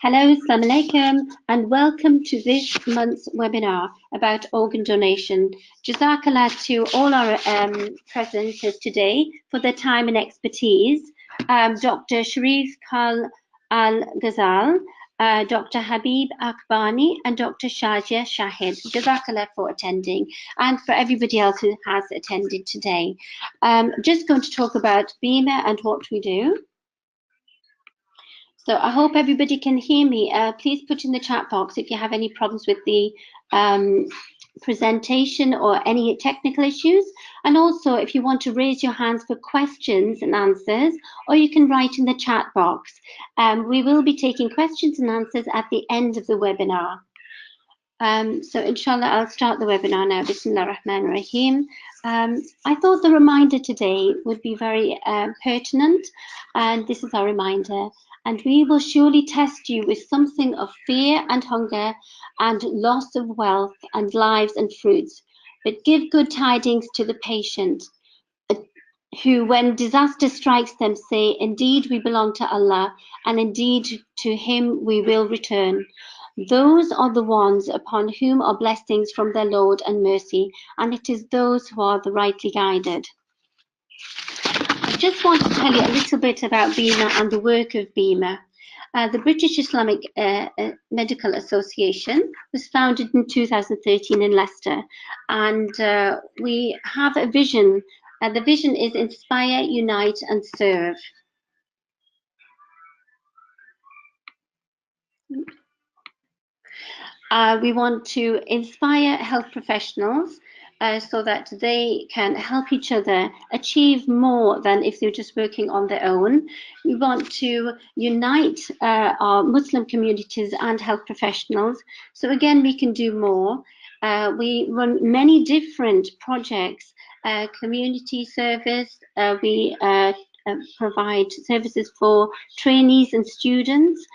Hello, Assalamu alaikum, and welcome to this month's webinar about organ donation. Jazakallah to all our presenters today for their time and expertise. Dr. Sharif Al-Ghazal, Dr. Habib Akbani, and Dr. Shahid. Jazakallah for attending, and for everybody else who has attended today. Just going to talk about BIMA and what we do. So I hope everybody can hear me. Please put in the chat box if you have any problems with the presentation or any technical issues. And also if you want to raise your hands for questions and answers, or you can write in the chat box. We will be taking questions and answers at the end of the webinar. So inshallah, I'll start the webinar now. Bismillah ar-Rahman ar-Rahim. I thought the reminder today would be very pertinent, and this is our reminder. And we will surely test you with something of fear and hunger and loss of wealth and lives and fruits. But give good tidings to the patient, who when disaster strikes them say, indeed we belong to Allah, and indeed to him we will return. Those are the ones upon whom are blessings from their Lord and mercy, and it is those who are the rightly guided. I just want to tell you a little bit about BIMA and the work of BIMA. The British Islamic Medical Association was founded in 2013 in Leicester, and we have a vision. The vision is inspire, unite, and serve. We want to inspire health professionals so that they can help each other achieve more than if they're just working on their own. We want to unite our Muslim communities and health professionals. So again, we can do more. We run many different projects, community service. We provide services for trainees and students.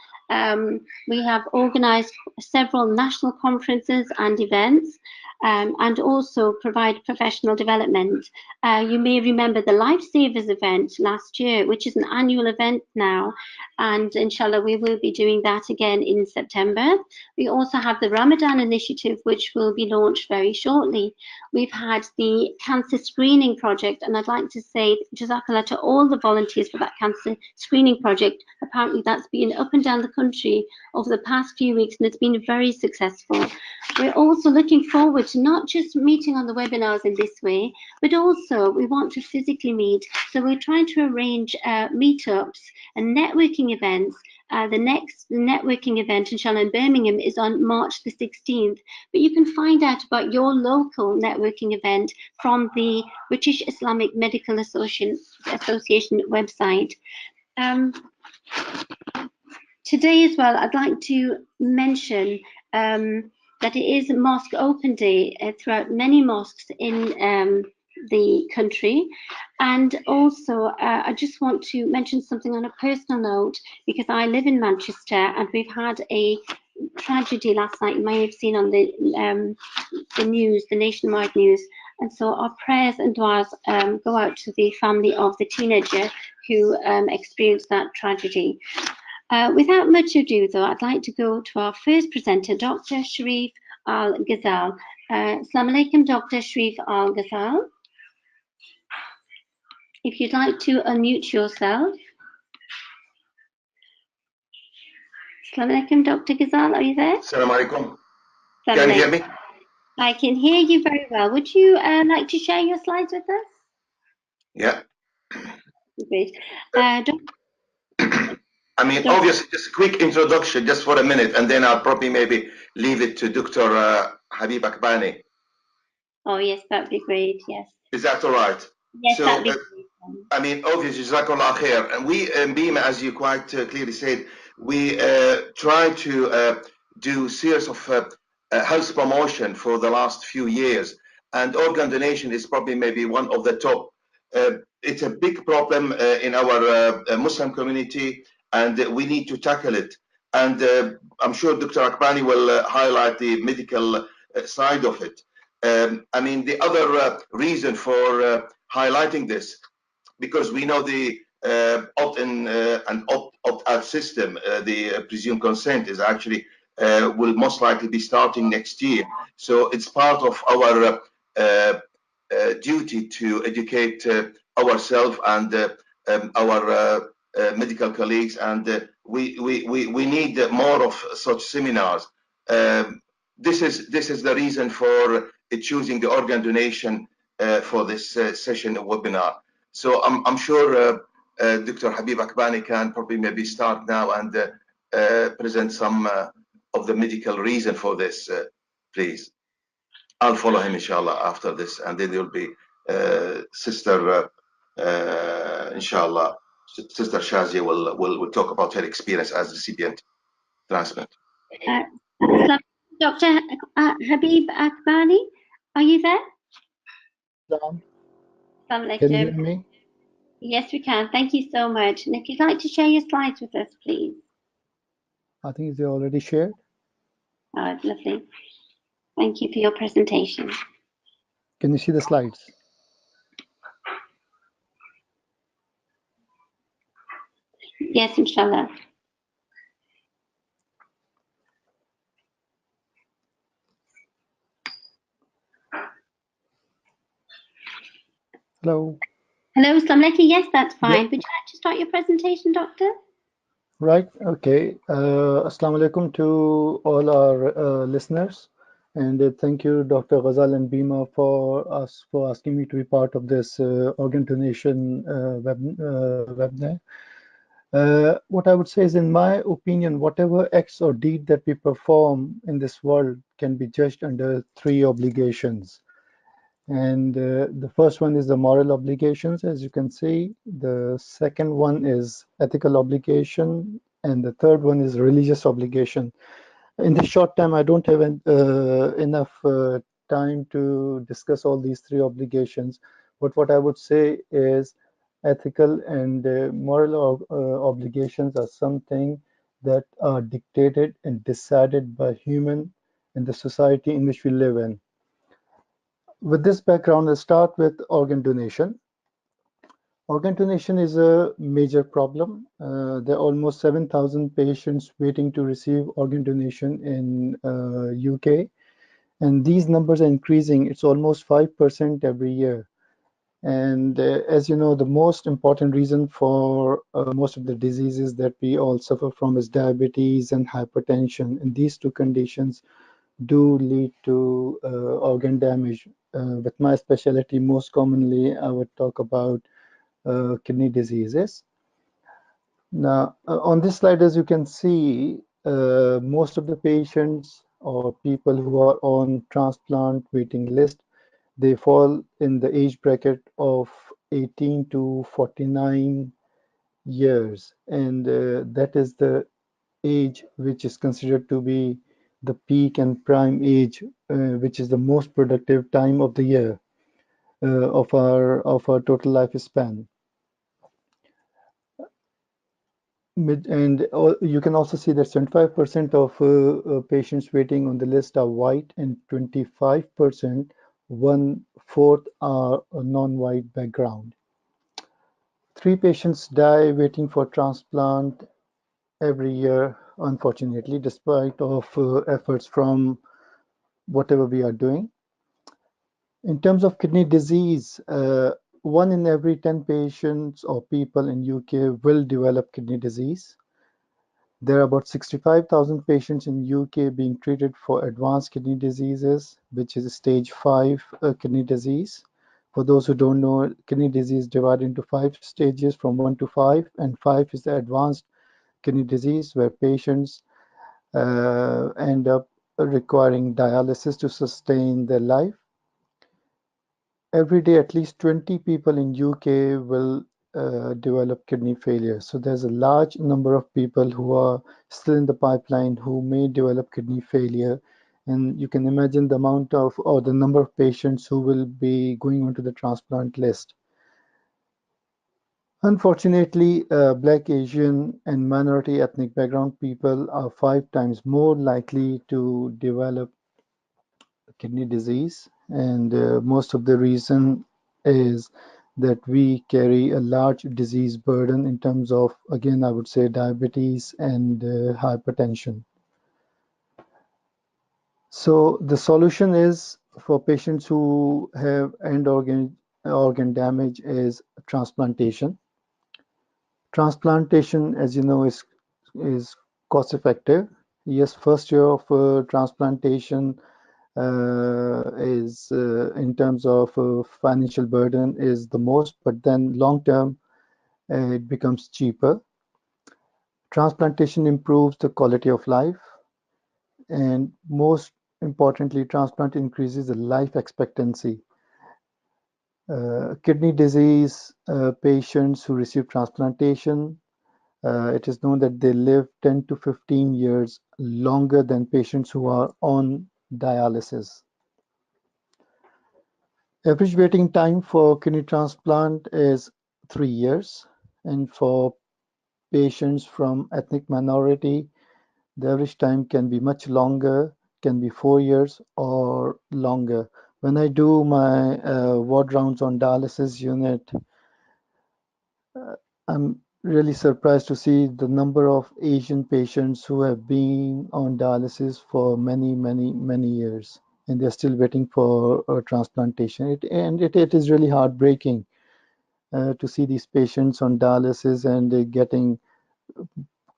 We have organised several national conferences and events, and also provide professional development. You may remember the Lifesavers event last year, which is an annual event now, and inshallah we will be doing that again in September. We also have the Ramadan initiative, which will be launched very shortly. We've had the cancer screening project, and I'd like to say Jazakallah to all the volunteers for that cancer screening project. Apparently that's been up and down the country over the past few weeks, and it's been very successful. We're also looking forward to not just meeting on the webinars in this way, but also we want to physically meet. So we're trying to arrange meetups and networking events. The next networking event, inshallah, in Birmingham is on March the 16th. But you can find out about your local networking event from the British Islamic Medical Association website. Today as well, I'd like to mention that it is Mosque Open Day throughout many mosques in the country. And also, I just want to mention something on a personal note, because I live in Manchester and we've had a tragedy last night. You may have seen on the news, the nationwide news. And so our prayers and du'as go out to the family of the teenager who experienced that tragedy. Without much ado, though, I'd like to go to our first presenter, Dr. Sharif Al-Ghazal. Assalamu alaikum, Dr. Sharif Al-Ghazal. If you'd like to unmute yourself. Assalamu alaikum, Dr. Ghazal, are you there? Assalamu alaikum. Can you hear me? I can hear you very well. Would you like to share your slides with us? Yeah. Great. I mean, obviously, just a quick introduction, just for a minute, and then I'll probably maybe leave it to Dr. Habib Akbani. Oh, yes, that'd be great, yes. Is that all right? Yes, so, that'd be great. I mean, obviously, Jazakallah khair. And we, BIMA, as you quite clearly said, we try to do series of health promotion for the last few years. And organ donation is probably maybe one of the top. It's a big problem in our Muslim community, and we need to tackle it. And I'm sure Dr. Akbani will highlight the medical side of it. I mean, the other reason for highlighting this, because we know the opt-in and opt-out system, the presumed consent is actually will most likely be starting next year. So it's part of our duty to educate ourselves and our medical colleagues, and we need more of such seminars. This is the reason for choosing the organ donation for this session webinar. So I'm sure Dr. Habib Akbani can probably maybe start now and present some of the medical reason for this, please. I'll follow him inshallah after this, and then there'll be Sister inshallah, Sister Shazia will talk about her experience as recipient transplant. Dr. Habib Akbani, are you there? Can you hear me? Yes, we can. Thank you so much. And if you'd like to share your slides with us, please. I think they already shared. Oh, lovely. Thank you for your presentation. Can you see the slides? Yes, inshallah. Hello. Hello, Assalamu alaikum. Yes, that's fine. Yeah. Would you like to start your presentation, Doctor? Right. Okay. Assalamu alaikum to all our listeners, and thank you, Dr. Ghazal and BIMA, for asking me to be part of this organ donation webinar. What I would say is, in my opinion, whatever acts or deed that we perform in this world can be judged under three obligations. And the first one is the moral obligations, as you can see. The second one is ethical obligation, and the third one is religious obligation. In this short time, I don't have enough time to discuss all these three obligations, but what I would say is ethical and moral obligations are something that are dictated and decided by human in the society in which we live in. With this background, let's start with organ donation. Organ donation is a major problem. There are almost 7,000 patients waiting to receive organ donation in UK, and these numbers are increasing. It's almost 5% every year. And as you know, the most important reason for most of the diseases that we all suffer from is diabetes and hypertension, and these two conditions do lead to organ damage. With my specialty, most commonly, I would talk about kidney diseases. Now, on this slide, as you can see, most of the patients or people who are on transplant waiting list, they fall in the age bracket of 18 to 49 years, and that is the age which is considered to be the peak and prime age, which is the most productive time of the year of our total lifespan. And you can also see that 75% of patients waiting on the list are white, and 25%, 1/4, are a non-white background. 3 patients die waiting for transplant every year, unfortunately, despite of efforts from whatever we are doing. In terms of kidney disease, 1 in every 10 patients or people in UK will develop kidney disease. There are about 65,000 patients in UK being treated for advanced kidney diseases, which is stage 5 kidney disease. For those who don't know, kidney disease is divided into 5 stages from 1 to 5, and 5 is the advanced kidney disease, where patients end up requiring dialysis to sustain their life. Every day, at least 20 people in UK will develop kidney failure. So there's a large number of people who are still in the pipeline who may develop kidney failure. And you can imagine the amount of, or the number of patients who will be going onto the transplant list. Unfortunately, Black, Asian, and minority ethnic background people are 5 times more likely to develop kidney disease, and most of the reason is that we carry a large disease burden in terms of, again, I would say diabetes and hypertension. So the solution is for patients who have end organ damage is transplantation. Transplantation, as you know, is cost effective. Yes, first year of transplantation is in terms of financial burden is the most, but then long term it becomes cheaper. Transplantation improves the quality of life, and most importantly, transplant increases the life expectancy. Kidney disease patients who receive transplantation, it is known that they live 10 to 15 years longer than patients who are on dialysis. Average waiting time for kidney transplant is 3 years, and for patients from ethnic minority, the average time can be much longer, can be 4 years or longer. When I do my ward rounds on dialysis unit, I'm really surprised to see the number of Asian patients who have been on dialysis for many years, and they're still waiting for transplantation. It is really heartbreaking to see these patients on dialysis and getting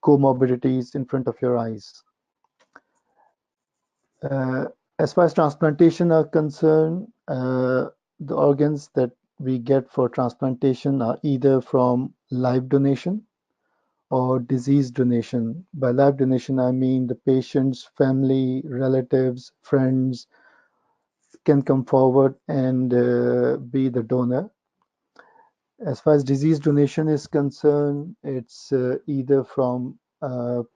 comorbidities in front of your eyes. As far as transplantation are concerned, the organs that we get for transplantation are either from live donation or disease donation. By live donation, I mean the patient's family, relatives, friends can come forward and be the donor. As far as disease donation is concerned, it's either from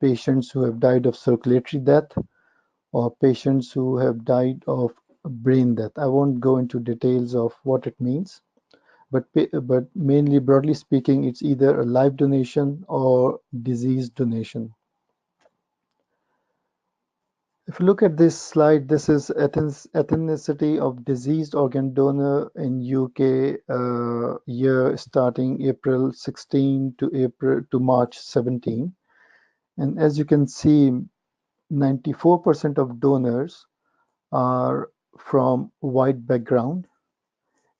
patients who have died of circulatory death or patients who have died of brain death. I won't go into details of what it means, but mainly broadly speaking, it's either a live donation or disease donation. If you look at this slide, this is ethnicity of deceased organ donor in UK year starting April 16 to March 17. And as you can see, 94% of donors are from white background,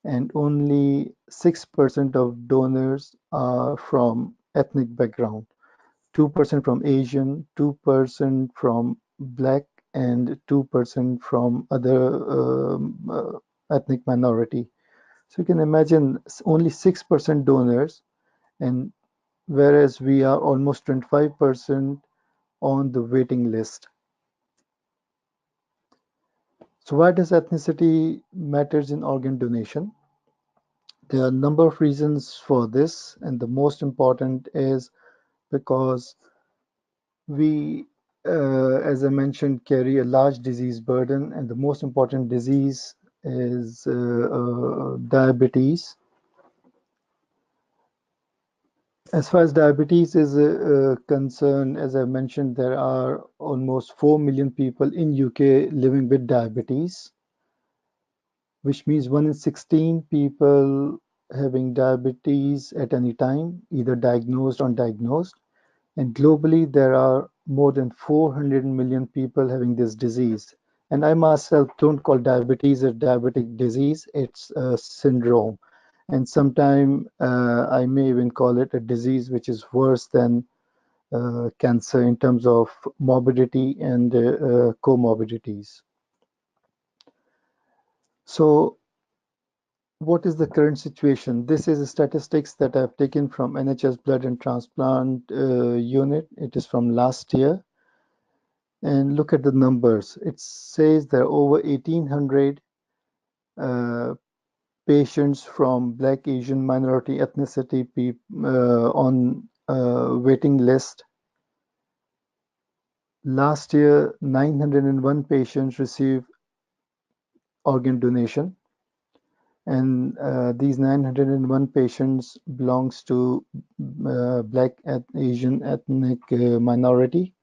and only 6% of donors are from ethnic background. 2% from Asian, 2% from Black, and 2% from other ethnic minority. So you can imagine only 6% donors, and whereas we are almost 25% on the waiting list. So why does ethnicity matters in organ donation? There are a number of reasons for this, and the most important is because we, as I mentioned, carry a large disease burden, and the most important disease is diabetes. As far as diabetes is concerned, as I mentioned, there are almost 4 million people in UK living with diabetes, which means 1 in 16 people having diabetes at any time, either diagnosed or undiagnosed. And globally, there are more than 400 million people having this disease. And I myself don't call diabetes a diabetic disease, it's a syndrome. And sometimes I may even call it a disease which is worse than cancer in terms of morbidity and comorbidities. So what is the current situation? This is statistics that I've taken from NHS Blood and Transplant Unit. It is from last year. And look at the numbers. It says there are over 1,800 patients from Black, Asian, minority ethnicity on waiting list. Last year, 901 patients received organ donation, and these 901 patients belongs to Black, Asian ethnic minority.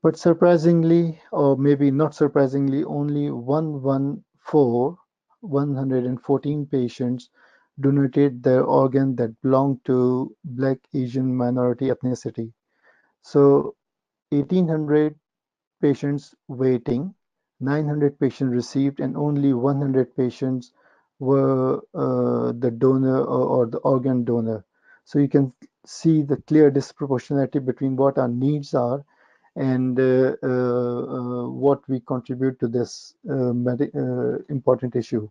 But surprisingly, or maybe not surprisingly, only 114 patients donated their organ that belonged to Black Asian minority ethnicity. So 1800 patients waiting, 900 patients received, and only 100 patients were the donor or the organ donor. So you can see the clear disproportionality between what our needs are and what we contribute to this important issue.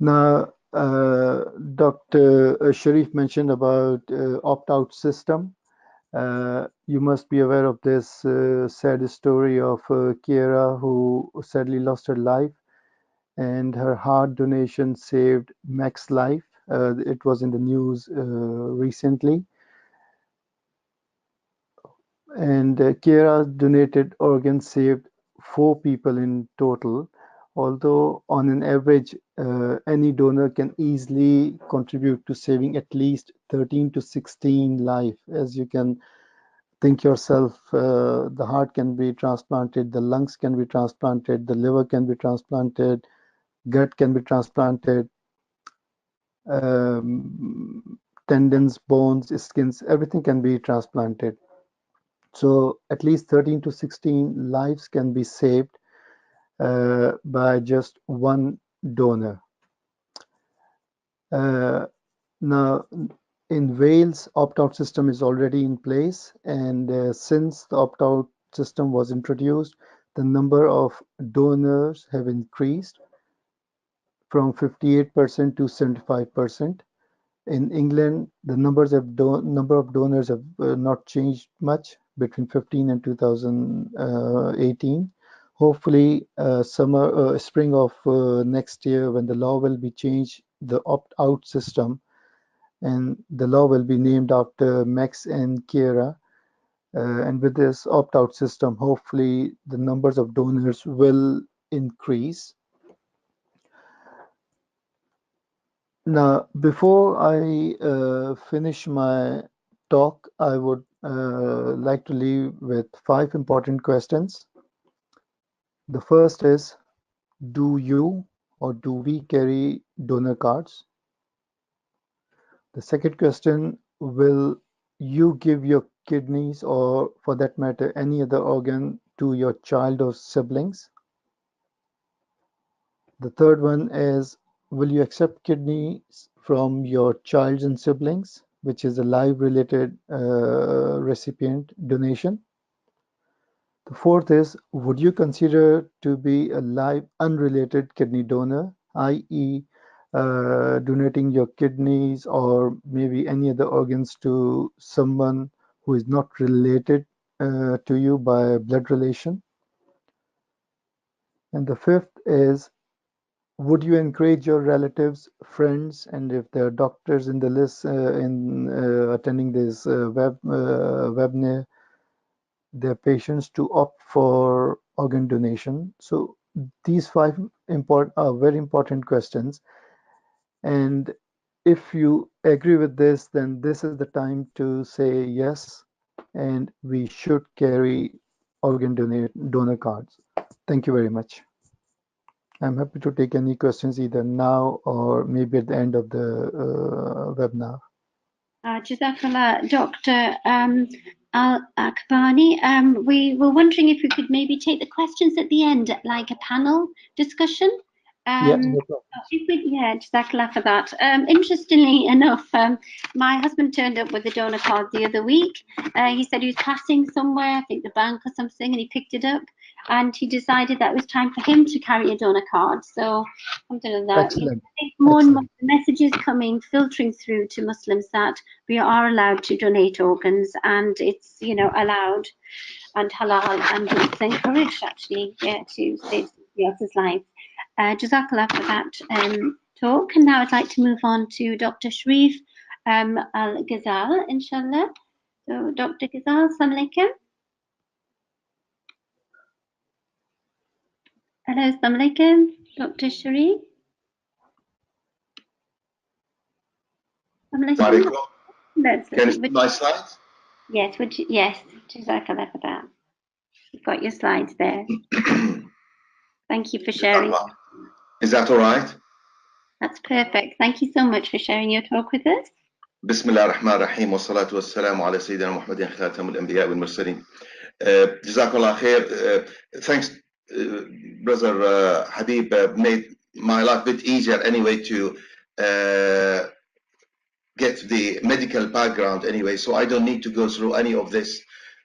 Now, Dr. Sharif mentioned about opt-out system. You must be aware of this sad story of Kiera, who sadly lost her life, and her heart donation saved Mac's life. It was in the news recently. And Kiera's donated organs saved 4 people in total. Although on an average, any donor can easily contribute to saving at least 13 to 16 life. As you can think yourself, the heart can be transplanted, the lungs can be transplanted, the liver can be transplanted, gut can be transplanted, tendons, bones, skins, everything can be transplanted. So at least 13 to 16 lives can be saved by just one donor. Now, in Wales, opt-out system is already in place, and since the opt-out system was introduced, the number of donors have increased from 58% to 75%. In England, the number of donors have not changed much between 15 and 2018. Hopefully, spring of next year, when the law will be changed, the opt-out system, and the law will be named after Max and Kiera. And with this opt-out system, hopefully the numbers of donors will increase. Now, before I finish my talk, I would like to leave with 5 important questions. The first is, do you or do we carry donor cards? The second question, will you give your kidneys or, for that matter, any other organ to your child or siblings? The third one is, will you accept kidneys from your child and siblings, which is a live related recipient donation? The fourth is, would you consider to be a live unrelated kidney donor, i.e., donating your kidneys or maybe any other organs to someone who is not related to you by blood relation? And the fifth is, would you encourage your relatives, friends, and if there are doctors in the list in attending this webinar, their patients to opt for organ donation? So these 5 are very important questions, and if you agree with this, then this is the time to say yes, and we should carry organ donor cards. Thank you very much. I'm happy to take any questions either now or maybe at the end of the webinar. Jazakallah, Dr. Akbani. We were wondering if we could maybe take the questions at the end, like a panel discussion. Yeah, no problem. Jazakallah for that. Interestingly enough, my husband turned up with a donor card the other week. He said he was passing somewhere, I think the bank or something, and he picked it up, and he decided that it was time for him to carry a donor card. So, alhamdulillah, Excellent. I think more and more messages coming, filtering through to Muslims that we are allowed to donate organs, and it's allowed and halal, and it's encouraged actually, to save somebody else's life. Jazakallah for that talk. And now I'd like to move on to Dr. Sharif Al-Ghazal, inshallah. So, Dr. Ghazal, assalamu alaikum. Hello, assalamu alaikum, Dr. Sharif. Can you see my slides? Yes, yes, Jazakallah for that. You've got your slides there. Thank you for sharing. Is that all right? That's perfect. Thank you so much for sharing your talk with us. بسم الله الرحمن الرحيم والصلاة والسلام على سيدنا محمد خاتم الأنبياء والمرسلين. Jazakallah khair. Thanks, Brother Habib, made my life a bit easier anyway to get the medical background anyway, so I don't need to go through any of this.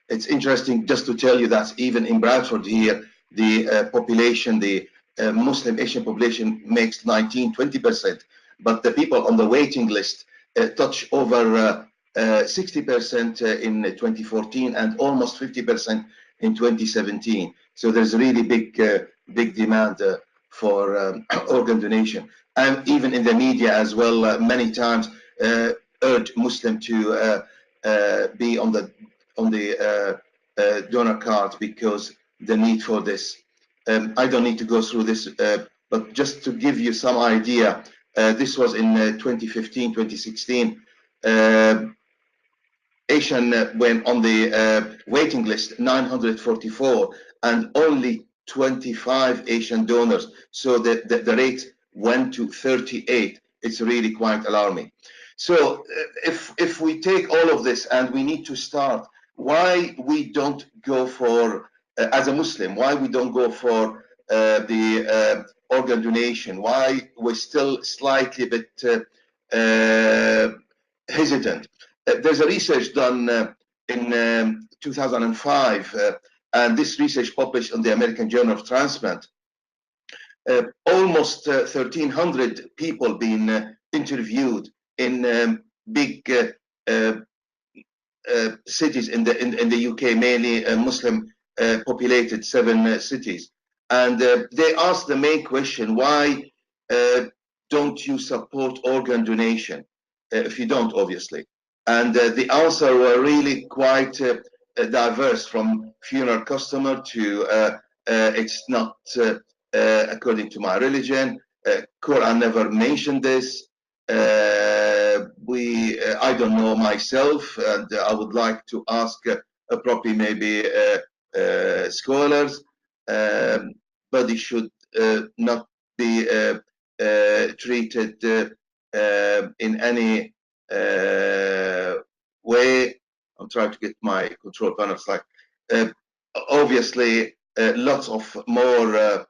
It's interesting just to tell you that even in Bradford here, the population, the Muslim Asian population makes 19-20%, but the people on the waiting list touch over 60% in 2014 and almost 50% in 2017. So there's a really big demand for organ donation. And even in the media as well, many times urge Muslim to be on the donor card because the need for this. I don't need to go through this, but just to give you some idea, this was in 2015, 2016. Asian went on the waiting list, 944, and only 25 Asian donors. So the rate went to 38. It's really quite alarming. So if we take all of this and we need to start, why we don't go for, as a Muslim, why we don't go for the organ donation? Why we're still slightly a bit hesitant? There's a research done in 2005, and this research published in the American Journal of Transplant. Almost 1,300 people being interviewed in big cities in the UK, mainly Muslim populated 7 cities, and they asked the main question: why don't you support organ donation? If you don't, obviously. And the answer were really quite diverse, from funeral customer to it's not according to my religion. Quran never mentioned this. I don't know myself, and I would like to ask probably maybe scholars, but it should not be treated in any way. I'm trying to get my control panel slide. Obviously, lots of more.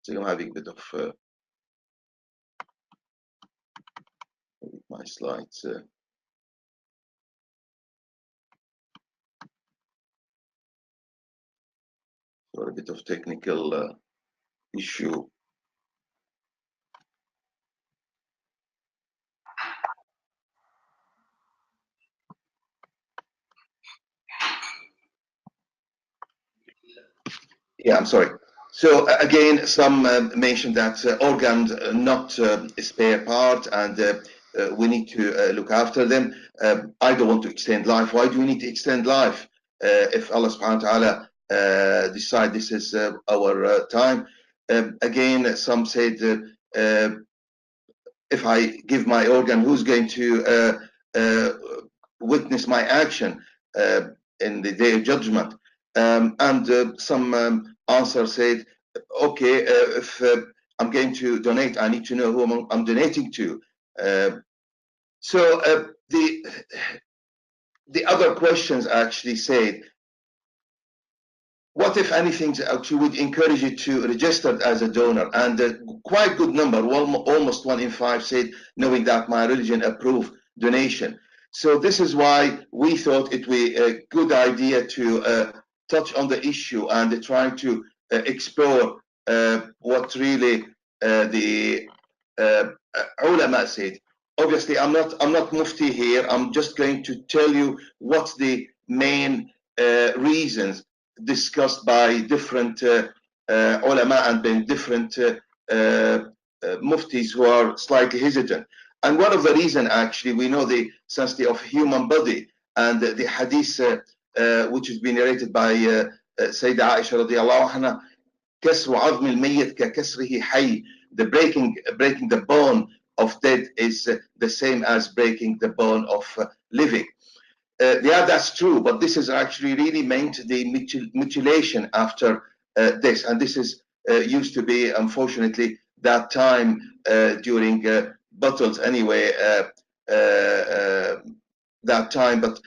So I'm having a bit of my slides. For a bit of technical issue. Yeah, I'm sorry. So again, some mentioned that organs are not a spare part, and we need to look after them. I don't want to extend life. Why do we need to extend life if Allah subhanahu wa ta'ala decide this is our time? Again, some said, if I give my organ, who's going to witness my action in the day of judgment? And some answer said, okay, if I'm going to donate, I need to know who I'm donating to. So the other questions actually said, what if anything actually would encourage you to register as a donor? And quite good number, almost 1 in 5 said, knowing that my religion approved donation. So this is why we thought it would be a good idea to touch on the issue and try to explore what really the ulama said. Obviously, I'm not mufti here. I'm just going to tell you what's the main reasons discussed by different ulama and by different muftis who are slightly hesitant. And one of the reasons, actually, we know the sensitivity of human body, and the hadith which has been narrated by Sayyidah Aisha radiallahu anha, كسر عظم الميت ككسره حي. The breaking the bone of dead is the same as breaking the bone of living. Yeah, that's true, but this is actually really meant the mutilation after this, and this is used to be, unfortunately, that time during battles anyway, that time. But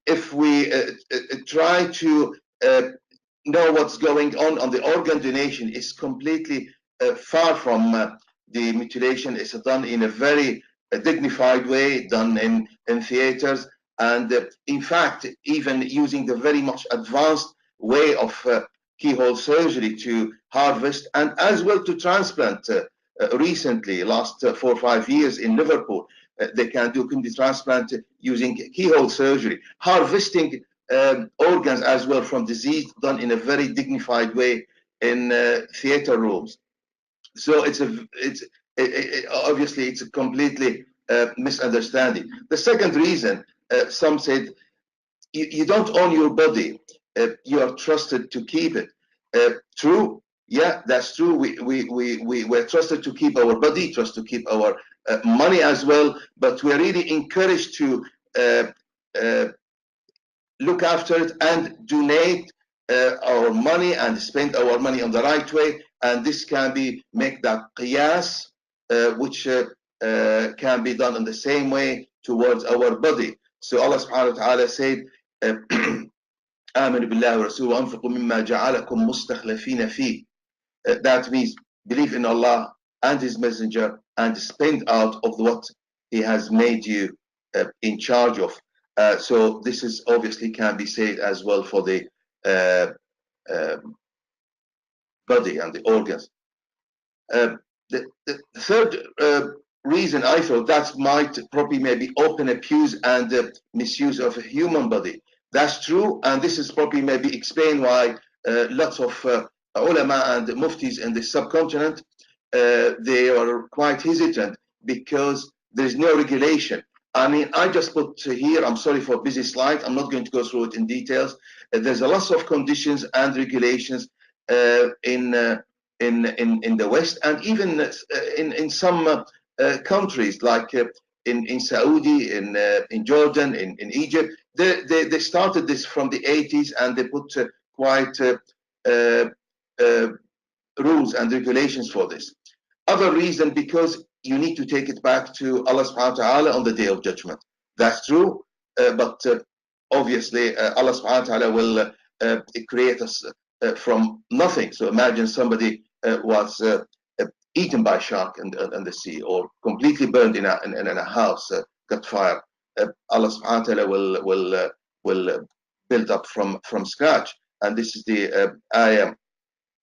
if we try to know what's going on the organ donation, is completely far from the mutilation. Is done in a very dignified way, done in theaters, and in fact, even using the very much advanced way of keyhole surgery to harvest and as well to transplant. Recently, last 4 or 5 years in Liverpool, they can do kidney transplant using keyhole surgery, harvesting organs as well from disease, done in a very dignified way in theater rooms. So obviously it's a completely misunderstanding. The second reason, some said, you don't own your body, you are trusted to keep it. True, yeah, that's true. We're trusted to keep our body, trusted to keep our money as well, but we're really encouraged to look after it and donate our money and spend our money on the right way. And this can be make that qiyas, which can be done in the same way towards our body. So Allah subhanahu wa ta'ala said, آمنوا بالله ورسوله وأنفقوا مما جعلكم مستخلفين فيه. That means believe in Allah and His Messenger and spend out of what He has made you in charge of. So this is obviously can be said as well for the body and the organs. The third reason I thought that might probably maybe open abuse and misuse of a human body. That's true, and this is probably maybe explain why lots of ulama and muftis in the subcontinent they are quite hesitant because there's no regulation. I mean, I just put here, I'm sorry for busy slide, I'm not going to go through it in details. There's a lot of conditions and regulations in the West, and even in some countries like in Saudi, in Jordan, in Egypt. They started this from the 80s, and they put quite rules and regulations for this. Other reason, because you need to take it back to Allah subhanahu wa ta'ala on the day of judgment. That's true, but obviously Allah subhanahu wa ta'ala will create us from nothing. So imagine somebody was eaten by a shark in the sea, or completely burned in a house, got fire. Allah subhanahu wa ta'ala will build up from scratch. And this is the ayah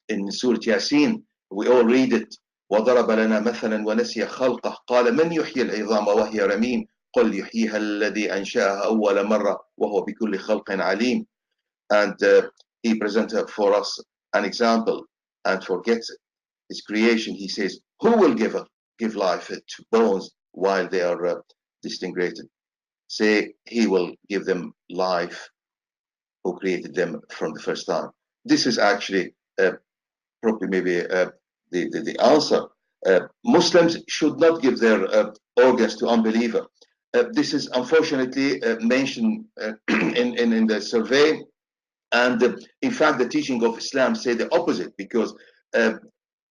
in Surah Yasin. We all read it. وضرب لنا مثلا ونسي خلقه قال من يحيي العظام وهي رميم قل يحييها الذي أنشأها أول مرة وهو بكل خلق عليم. And he presented for us an example and forgets his creation. He says, who will give life to bones while they are disintegrated? Say, he will give them life who created them from the first time. This is actually probably maybe the answer. Muslims should not give their organs to unbeliever. This is unfortunately mentioned in the survey, and in fact the teaching of Islam say the opposite, because Allah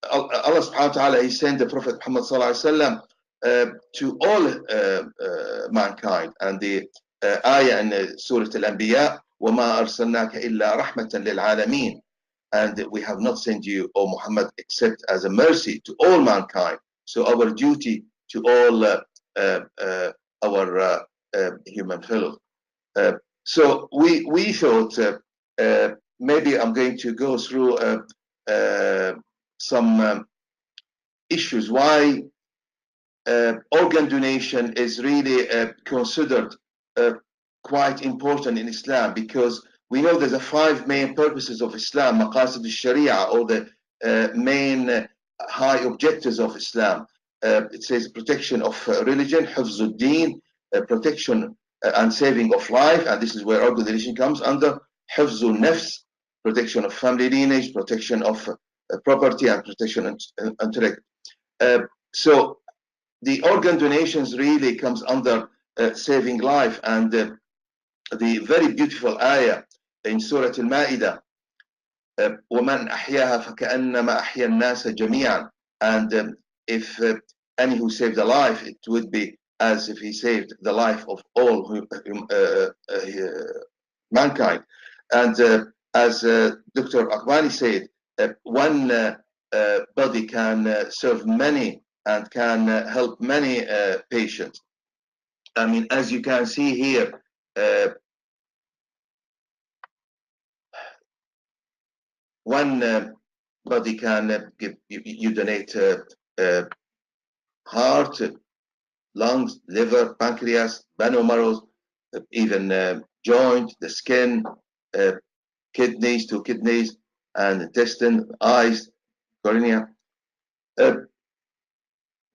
subhanahu wa ta'ala, He sent the Prophet Muhammad sallallahu alaihi wasallam to all mankind, and the ayah in Surah Al-Anbiya, وَمَا أَرْسَلْنَاكَ إِلَّا رَحْمَةً لِلْعَالَمِينَ. And we have not sent you, O Muhammad, except as a mercy to all mankind. So our duty to all our human fellows. So we thought maybe I'm going to go through some issues why organ donation is really considered quite important in Islam, because we know there's 5 main purposes of Islam, maqasid al-sharia, or the main high objectives of Islam. It says protection of religion, hifzuddin, protection and saving of life, and this is where organ donation comes under. Hifzul nafs, protection of family lineage, protection of property, and protection of intellect. So the organ donations really comes under saving life, and the very beautiful ayah in Surah Al-Ma'idah, ومن أحياها فكأنما أحيا الناس جميعا. And if any who saved a life, it would be as if he saved the life of all mankind. And as Dr. Akbani said, one body can serve many and can help many patients. I mean, as you can see here, one body can give you donate heart, lungs, liver, pancreas, bone marrow, even joint, the skin, kidneys, 2 kidneys, and intestine, eyes, cornea.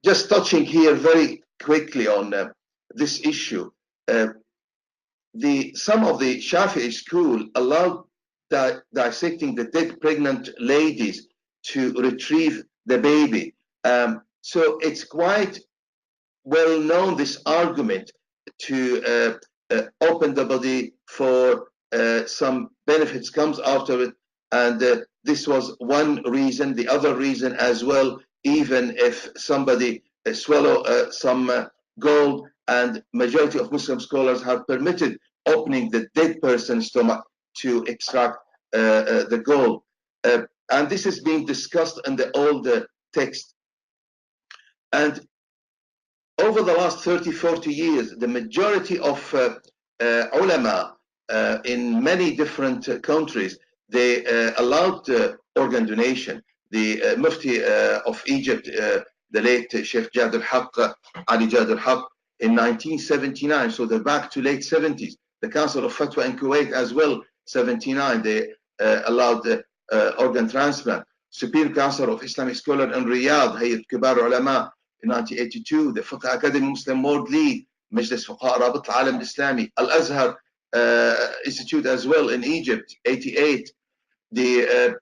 Just touching here very quickly on this issue. Some of the Shafi'i school allowed dissecting the dead pregnant ladies to retrieve the baby. So it's quite well known, this argument to open the body for some benefits comes out of it. And this was one reason. The other reason as well, even if somebody swallow some gold, and majority of Muslim scholars have permitted opening the dead person's stomach to extract the gold. And this is being discussed in the old text. And over the last 30, 40 years, the majority of ulama in many different countries, they allowed organ donation. The Mufti of Egypt, the late Sheikh Jad al-Haq, Ali Jad al-Haq, in 1979, so they're back to late 70s. The Council of Fatwa in Kuwait as well, 79, they allowed organ transplant. Supreme Council of Islamic Scholars in Riyadh, Hayat Kibar Ulama, in 1982, the Fiqh Academy Muslim World League, Majlis Fuqaha Rabit Al-Alam Islami, Al-Azhar Institute as well in Egypt, 88, the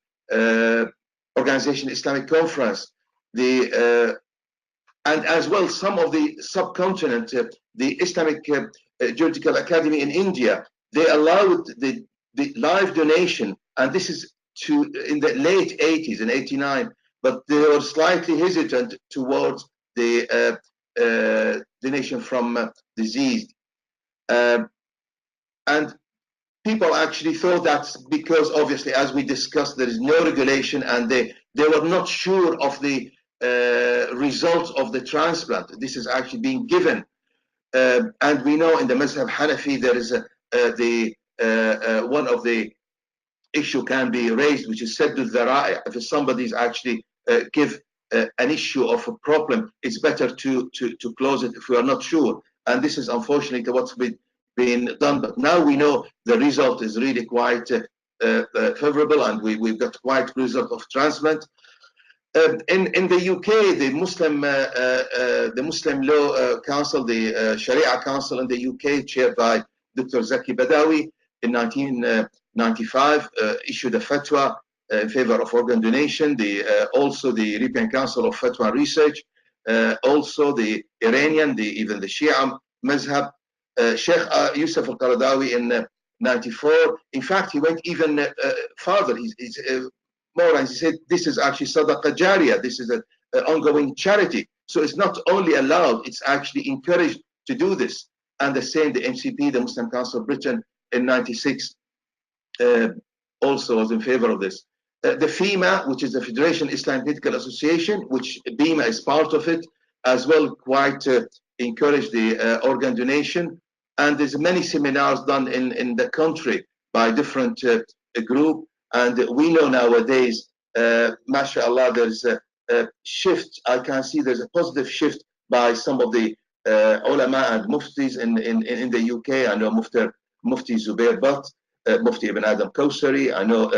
Organization Islamic Conference, the and as well some of the subcontinent, the Islamic Juridical Academy in India, they allowed the live donation, and this is in the late 80s, in 89, but they were slightly hesitant towards the donation from diseased. And people actually thought that's because, obviously, as we discussed, there is no regulation, and they were not sure of the results of the transplant. This is actually being given. And we know in the Mazhab Hanafi, there is one of the issue can be raised, which is said with the Ra'i. If somebody's actually give an issue of a problem, it's better to close it if we are not sure. And this is unfortunately what's been done. But now we know the result is really quite favorable, and we've got quite result of transplant. In the UK, the Muslim Law Council, the Sharia Council in the UK, chaired by Dr. Zaki Badawi, in 1995, issued a fatwa in favor of organ donation. Also the European Council of Fatwa and Research, also the Iranian, even the Shia Mazhab, Sheikh Yusuf al-Qaradawi in 94. In fact, he went even further. He's more, and he said this is actually sadaqah jariyah. This is an ongoing charity. So it's not only allowed, it's actually encouraged to do this. And the same, the MCP, the Muslim Council of Britain, in 96, also was in favor of this. The FEMA, which is the Federation Islamic Medical Association, which BIMA is part of it, as well, quite encourage the organ donation. And there's many seminars done in the country by different group. And we know nowadays, mashallah, there's a shift. I can see there's a positive shift by some of the ulama and muftis in the UK. I know Mufti Zubair Butt, Mufti Ibn Adam Kawsari. I know,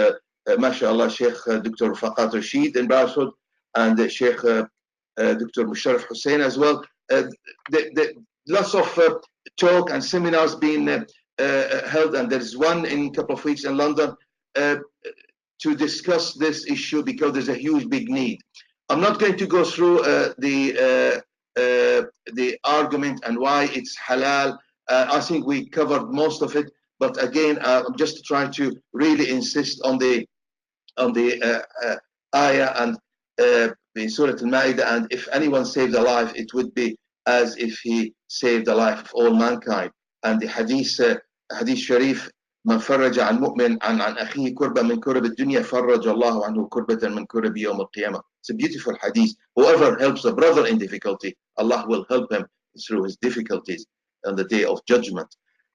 mashallah, Sheikh Dr. Faqat Rashid in Bradford, and Sheikh Dr. Musharraf Hussain as well. Lots of talk and seminars being held, and there's one in a couple of weeks in London to discuss this issue, because there's a huge big need. I'm not going to go through the argument and why it's halal. I think we covered most of it, but again, I'm just trying to really insist on the on the ayah and in Surah Al-Ma'idah, and if anyone saved a life, it would be as if he saved the life of all mankind. And the hadith Sharif, من فرج عن مؤمن عن أخيه كربة من كرب الدنيا فرج الله عنه كربة من كرب يوم القيامة. It's a beautiful hadith. Whoever helps a brother in difficulty, Allah will help him through his difficulties on the day of judgment.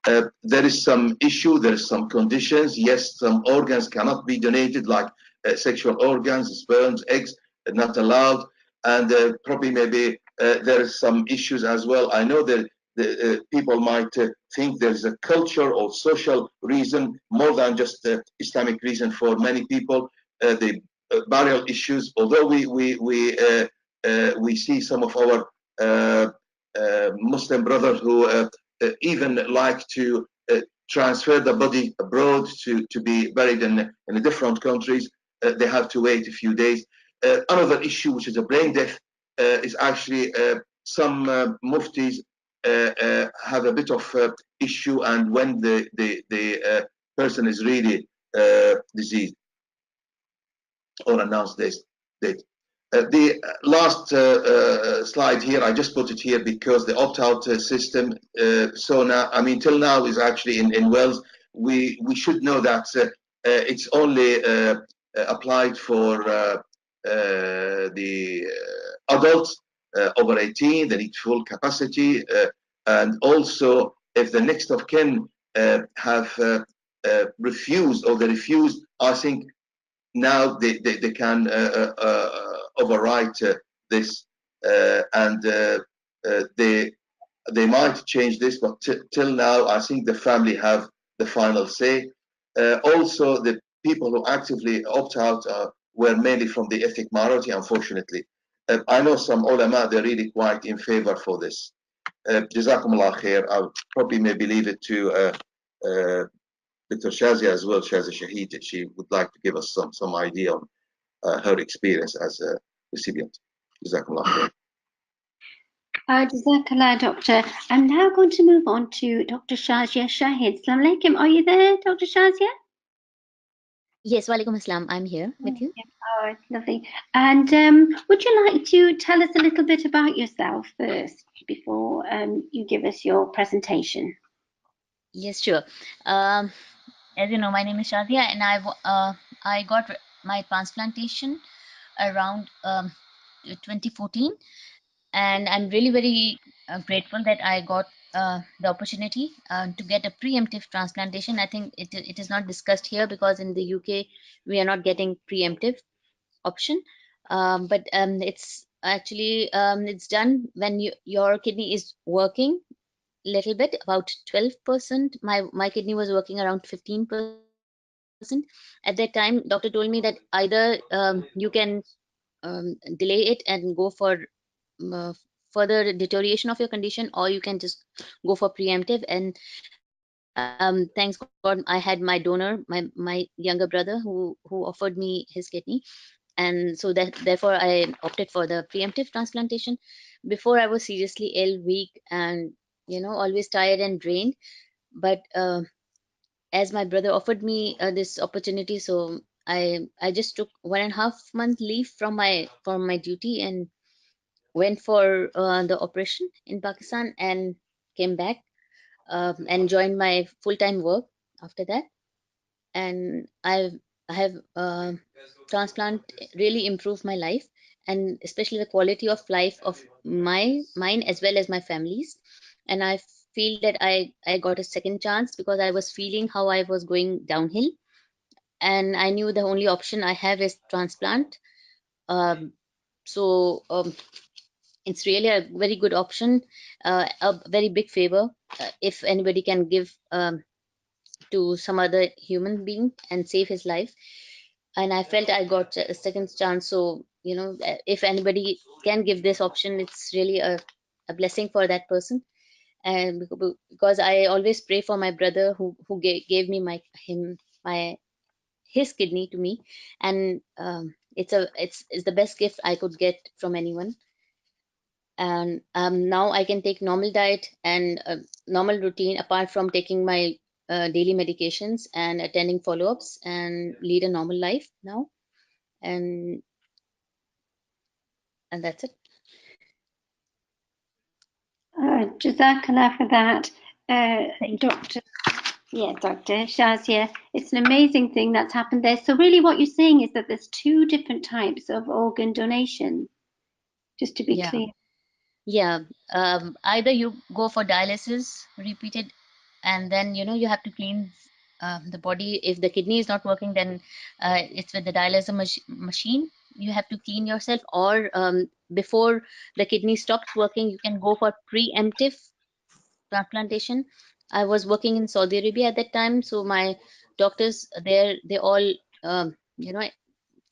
There is some issue, there is some conditions. Yes, some organs cannot be donated, like sexual organs, sperms, eggs, not allowed. And probably maybe there is some issues as well. I know that people might think there's a culture or social reason more than just the Islamic reason for many people. The burial issues, although we see some of our Muslim brothers who even like to transfer the body abroad to be buried in different countries. They have to wait a few days. Another issue, which is a brain death, is actually some muftis have a bit of issue, and when the person is really diseased or announced this date. The last slide here, I just put it here because the opt-out system. So now, I mean, till now is actually in Wales. We should know that it's only applied for the adults over 18. They need full capacity, and also if the next of kin have refused or they refuse, I think now they can overwrite this, and they might change this, but till now I think the family have the final say. Also, the people who actively opt out were mainly from the ethnic minority, unfortunately. I know some ulama, they're really quite in favor for this. Jazakumullah khair. I'll probably maybe leave it to Dr. Shazia as well, Shazia Shahid, if she would like to give us some idea on her experience as a recipient. Jazakumullah khair. Jazakallah, Doctor. I'm now going to move on to Dr. Shazia Shahid. Assalamu alaikum. Are you there, Dr. Shazia? Yes, walaikum assalam. I'm here with you. Oh, lovely. And would you like to tell us a little bit about yourself first before you give us your presentation? Yes, sure. As you know, my name is Shazia, and I got my transplantation around 2014, and I'm really very grateful that I got the opportunity to get a preemptive transplantation. I think it is not discussed here because in the UK we are not getting preemptive option, but it's actually it's done when your kidney is working little bit, about 12%. My kidney was working around 15%. At that time, doctor told me that either you can delay it and go for further deterioration of your condition, or you can just go for preemptive. And thanks God, I had my donor, my younger brother, who offered me his kidney, and so that therefore I opted for the preemptive transplantation. Before, I was seriously ill, weak, and always tired and drained. But as my brother offered me this opportunity, so I just took 1.5 month leave from my duty and went for the operation in Pakistan and came back and joined my full-time work after that. And I have transplant really improved my life, and especially the quality of life of mine as well as my family's. And I feel that I got a second chance because I was feeling how I was going downhill, and I knew the only option I have is transplant. So it's really a very good option, a very big favor if anybody can give to some other human being and save his life. And I felt I got a second chance. So if anybody can give this option, it's really a blessing for that person. And because I always pray for my brother who gave me his kidney to me, and it's the best gift I could get from anyone. And now I can take normal diet and normal routine apart from taking my daily medications and attending follow-ups and lead a normal life now. And that's it. Jazakallah for that, Thank you. Dr. Yeah, Dr. Shazia. It's an amazing thing that's happened there. So really what you're saying is that there's two different types of organ donation, just to be Yeah. clear. Yeah. Either you go for dialysis repeated, and then you have to clean the body. If the kidney is not working, then it's with the dialysis machine. You have to clean yourself, or before the kidney stops working, you can go for preemptive transplantation. I was working in Saudi Arabia at that time, so my doctors there, they all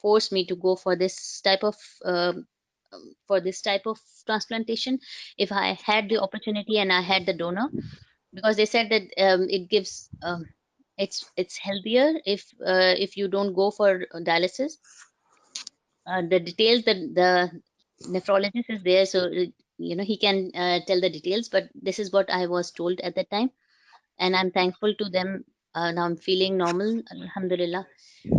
forced me to go for this type of transplantation if I had the opportunity and I had the donor, because they said that it gives it's healthier if you don't go for dialysis. The details that the nephrologist is there, so he can tell the details, but this is what I was told at that time, and I'm thankful to them. Now I'm feeling normal, alhamdulillah,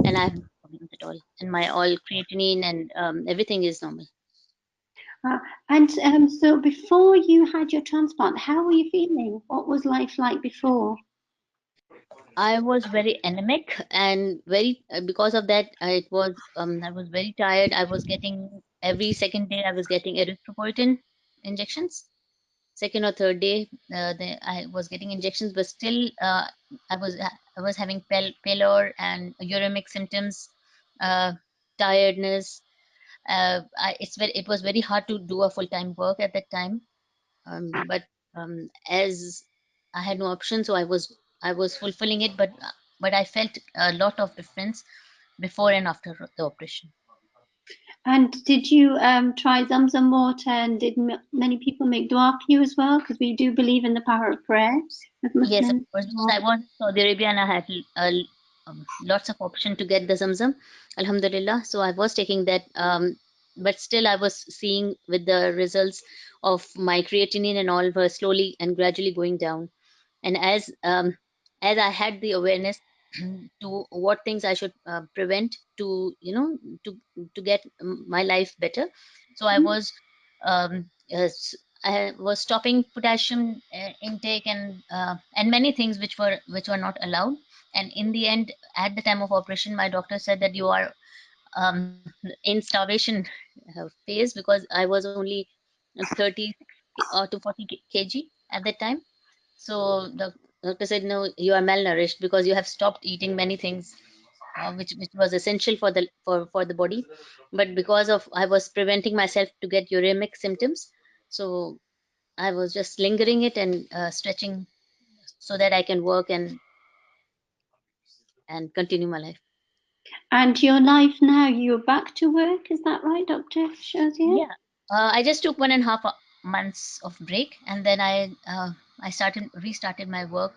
and I have no problems at all, and my all creatinine and everything is normal. And so before you had your transplant, how were you feeling? What was life like before? I was very anemic and very because of that I was very tired. I was getting every second day I was getting erythropoietin injections. Second or third day I was getting injections, but still I was having pallor and uremic symptoms, uh, tiredness. It was very hard to do a full time work at that time. But as I had no option, so I was fulfilling it, but I felt a lot of difference before and after the operation. And did you try Zamzam water, and did many people make dua for you as well? Because we do believe in the power of prayers as Yes, of Muslims. course, because I was in Saudi Arabia and I had lots of option to get the Zamzam, Alhamdulillah. So I was taking that, but still I was seeing with the results of my creatinine and all were slowly and gradually going down. And as I had the awareness to what things I should prevent to to get my life better, so I was stopping potassium intake and many things which were not allowed. And in the end, at the time of operation, my doctor said that you are in starvation phase, because I was only 30 or to 40 kg at that time. So the doctor said, no, you are malnourished because you have stopped eating many things which was essential for the body. But because of I was preventing myself to get uremic symptoms, so I was just lingering it and stretching so that I can work and continue my life. And your life now, you're back to work, is that right, Dr. Shazia? Yeah, I just took 1.5 months of break, and then I restarted my work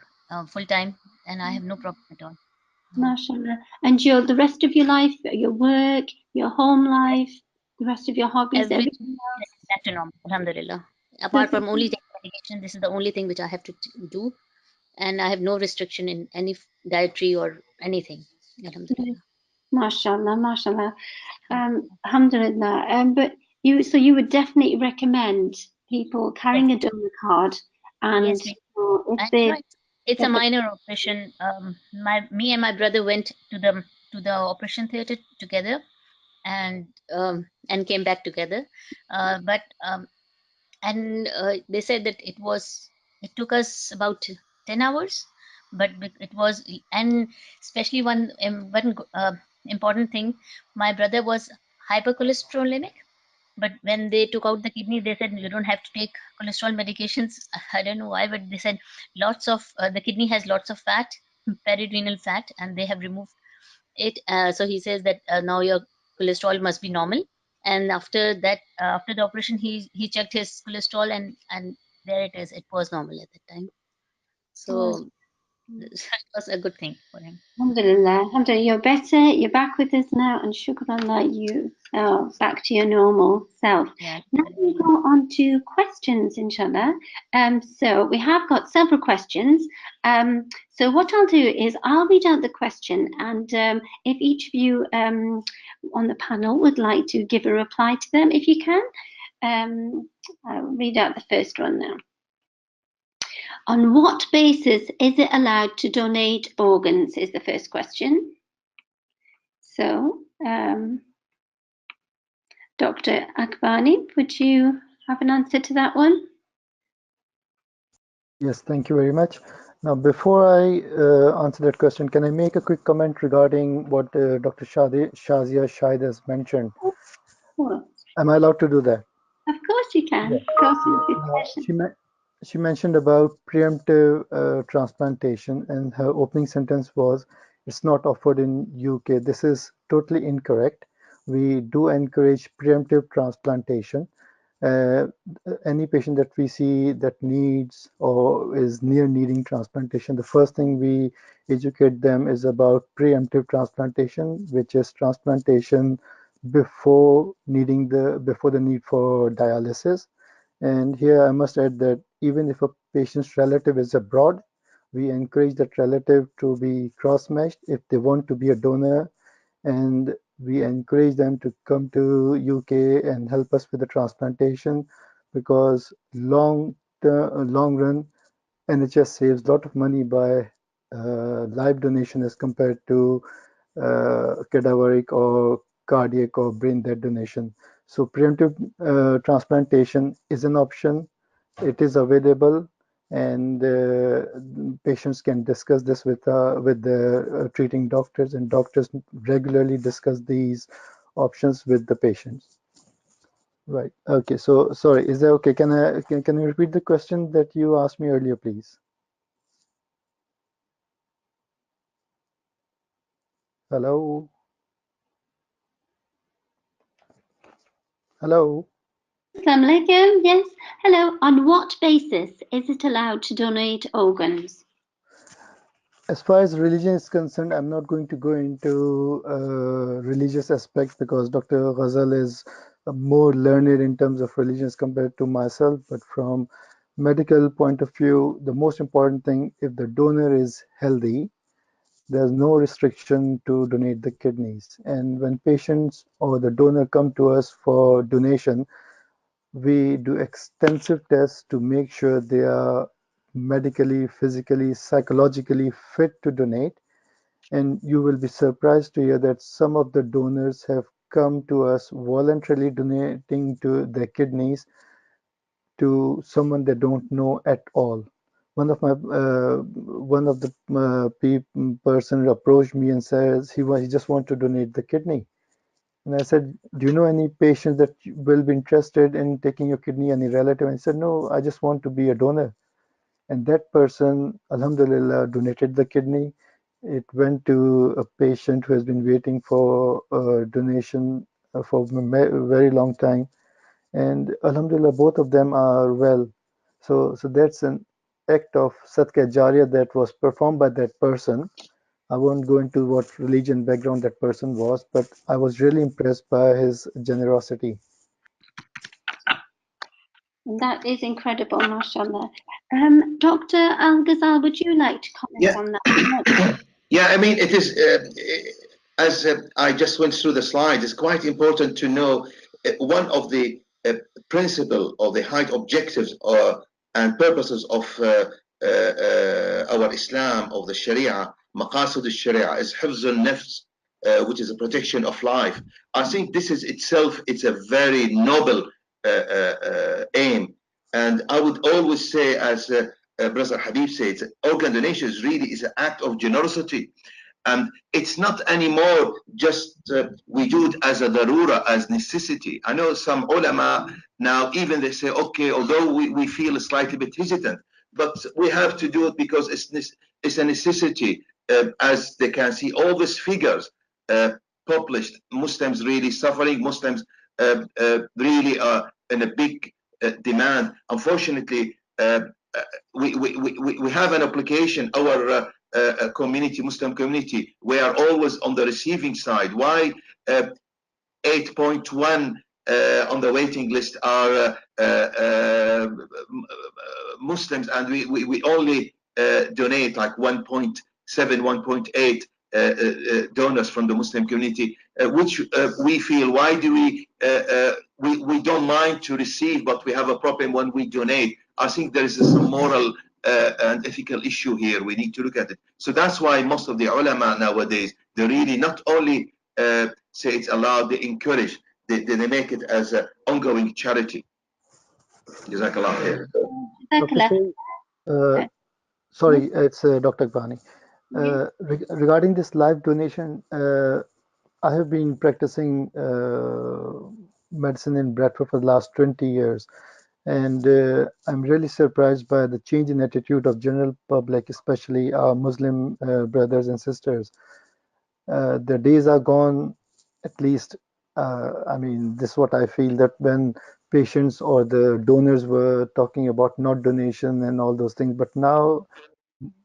full time, and I have no problem at all now. MashaAllah. And the rest of your life, your work, your home life, the rest of your hobbies, Everything everything is else. back to normal, alhamdulillah. Apart from only Perfect. taking medication, this is the only thing which I have to do, and I have no restriction in any dietary or anything, alhamdulillah. MashaAllah, MashaAllah. Alhamdulillah. But you would definitely recommend people Yes, carrying a donor card, and yes, we if and they it's a get the minor operation. Me and my brother went to the operation theater together, and came back together. But and they said that it took us about 10 hours, but it was, and especially one important thing, my brother was hypercholesterolemic, but when they took out the kidney, they said you don't have to take cholesterol medications. I don't know why, but they said lots of the kidney has lots of fat, perirenal fat, and they have removed it. So he says that now your cholesterol must be normal. And after that, after the operation, he checked his cholesterol, and there it is. It was normal at that time. oh, So it was a good thing for him. Alhamdulillah, alhamdulillah, you're better, you're back with us now, and shukranallah, you are back to your normal self. Yeah. Now we go on to questions, inshallah. So we have got several questions. So what I'll do is I'll read out the question, and if each of you on the panel would like to give a reply to them, if you can, I'll read out the first one now. On what basis is it allowed to donate organs is the first question. So, Dr. Akbani, would you have an answer to that one? Yes, thank you very much. Now, before I answer that question, can I make a quick comment regarding what Dr. Shazia Shahid has mentioned? Sure. Am I allowed to do that? Of course you can. Yeah. Go through this Now, session. she mentioned about preemptive transplantation, and her opening sentence was, "It's not offered in UK." This is totally incorrect. We do encourage preemptive transplantation. Uh, any patient that we see that needs or is near needing transplantation, the first thing we educate them is about preemptive transplantation, which is transplantation before the need for dialysis. And here I must add that even if a patient's relative is abroad, we encourage that relative to be cross-matched if they want to be a donor, and we encourage them to come to UK and help us with the transplantation, because long run NHS saves a lot of money by live donation as compared to cadaveric or cardiac or brain dead donation. So preemptive transplantation is an option. It is available, and patients can discuss this with the treating doctors, and doctors regularly discuss these options with the patients. Right. Okay. So sorry. Is that okay? Can you repeat the question that you asked me earlier, please? Hello. Hello. Assalamu alaikum. Yes. Hello. On what basis is it allowed to donate organs? As far as religion is concerned, I'm not going to go into religious aspects, because Dr. Ghazal is more learned in terms of religions compared to myself. But from medical point of view, the most important thing, if the donor is healthy, there's no restriction to donate the kidneys. And when patients or the donor come to us for donation, we do extensive tests to make sure they are medically, physically, psychologically fit to donate. And you will be surprised to hear that some of the donors have come to us voluntarily donating to their kidneys to someone they don't know at all. One of the person approached me and says he just want to donate the kidney. And I said, "Do you know any patients that will be interested in taking your kidney, any relative?" And he said, "No, I just want to be a donor." And that person, alhamdulillah, donated the kidney. It went to a patient who has been waiting for a donation for a very long time. And alhamdulillah, both of them are well. So that's an act of sadqa jariyah that was performed by that person. I won't go into what religion background that person was, but I was really impressed by his generosity. That is incredible, mashallah. Dr. Al-Ghazal, would you like to comment on that? Yeah, I mean, it is, as I just went through the slides, it's quite important to know one of the principle or the high objectives and purposes of our Islam, of the Sharia, maqasid al-Sharia, is hifz al-nafs, which is a protection of life. I think this is itself, it's a very noble aim. And I would always say, as Brother Habib says, organ donation is really is an act of generosity. And it's not anymore just we do it as a darura, as necessity. I know some ulama now, even they say, okay, although we feel slightly bit hesitant, but we have to do it because it's a necessity. As they can see, all these figures published, Muslims really suffering, Muslims really are in a big demand. Unfortunately, we have an application. Our community, Muslim community, we are always on the receiving side. Why 8.1 on the waiting list are Muslims, and we only donate like 1.7, 1.8 donors from the Muslim community, which we feel, why do we don't mind to receive, but we have a problem when we donate. I think there is some moral and ethical issue here. We need to look at it. So that's why most of the ulama nowadays, they really not only say it's allowed, they encourage, they make it as an ongoing charity. Jazakallah khair. Dr. Shay, sorry, it's Dr. Akbani. Regarding this live donation, I have been practicing medicine in Bradford for the last 20 years, and I'm really surprised by the change in attitude of general public, especially our Muslim brothers and sisters. The days are gone, at least, I mean, this is what I feel, that when patients or the donors were talking about not donation and all those things, but now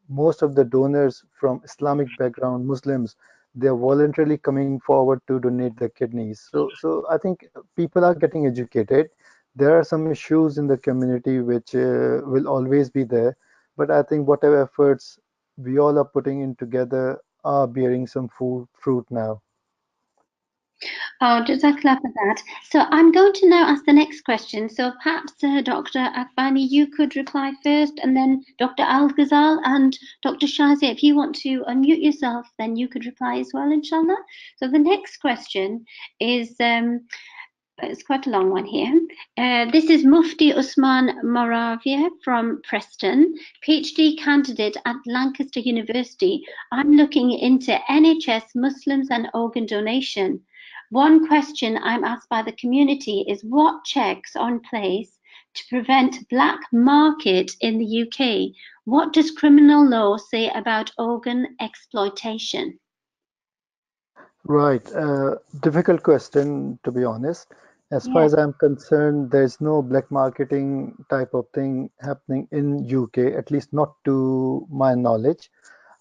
most of the donors from Islamic background, Muslims, they're voluntarily coming forward to donate their kidneys. So I think people are getting educated. There are some issues in the community which will always be there, but I think whatever efforts we all are putting in together are bearing some fruit now. Oh, Jazakallah for that. So I'm going to now ask the next question. So perhaps Dr. Akbani, you could reply first, and then Dr. Al-Ghazal and Dr. Shazia, if you want to unmute yourself, then you could reply as well, inshallah. So the next question is, it's quite a long one here. This is Mufti Usman Moravia from Preston, PhD candidate at Lancaster University. I'm looking into NHS, Muslims and organ donation. One question I'm asked by the community is what checks are in place to prevent black market in the UK? What does criminal law say about organ exploitation? Right, difficult question, to be honest. As far Yeah. as I'm concerned, there's no black marketing type of thing happening in UK, at least not to my knowledge.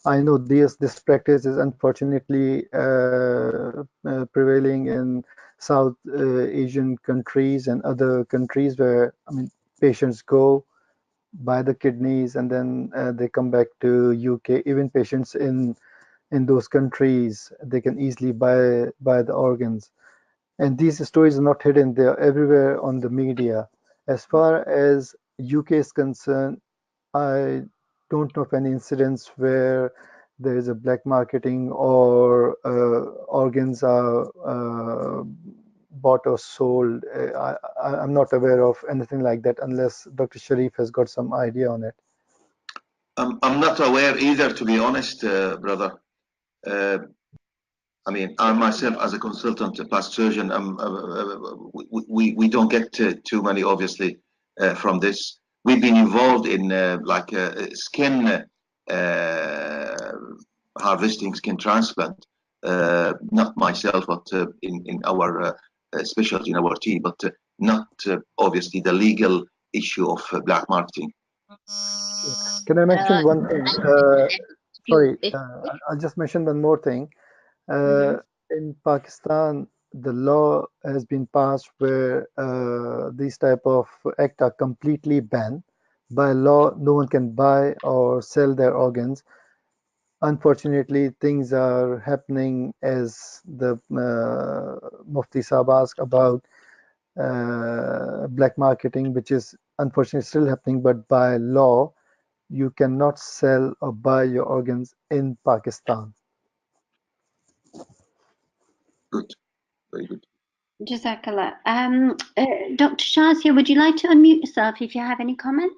I know this practice is unfortunately prevailing in South Asian countries and other countries where, I mean, patients go buy the kidneys and then they come back to UK. Even patients in those countries, they can easily buy the organs. And these stories are not hidden, they're everywhere on the media. As far as UK is concerned, I don't know of any incidents where there is a black marketing or organs are bought or sold. I'm not aware of anything like that unless Dr. Sharif has got some idea on it. I'm not aware either, to be honest, brother. I mean, I myself, as a consultant, a plastic surgeon, we don't get too many, obviously, from this. We've been involved in like skin harvesting, skin transplant. Not myself, but in our specialty, in our team, but not obviously the legal issue of black marketing. Can I mention one thing? Sorry, If I'll just mention one more thing. In Pakistan, the law has been passed where these type of act are completely banned. By law, no one can buy or sell their organs. Unfortunately, things are happening as the Mufti Saab asked about black marketing, which is unfortunately still happening, but by law, you cannot sell or buy your organs in Pakistan. Good, very good. Jazakallah. Dr. Shazia, would you like to unmute yourself if you have any comments?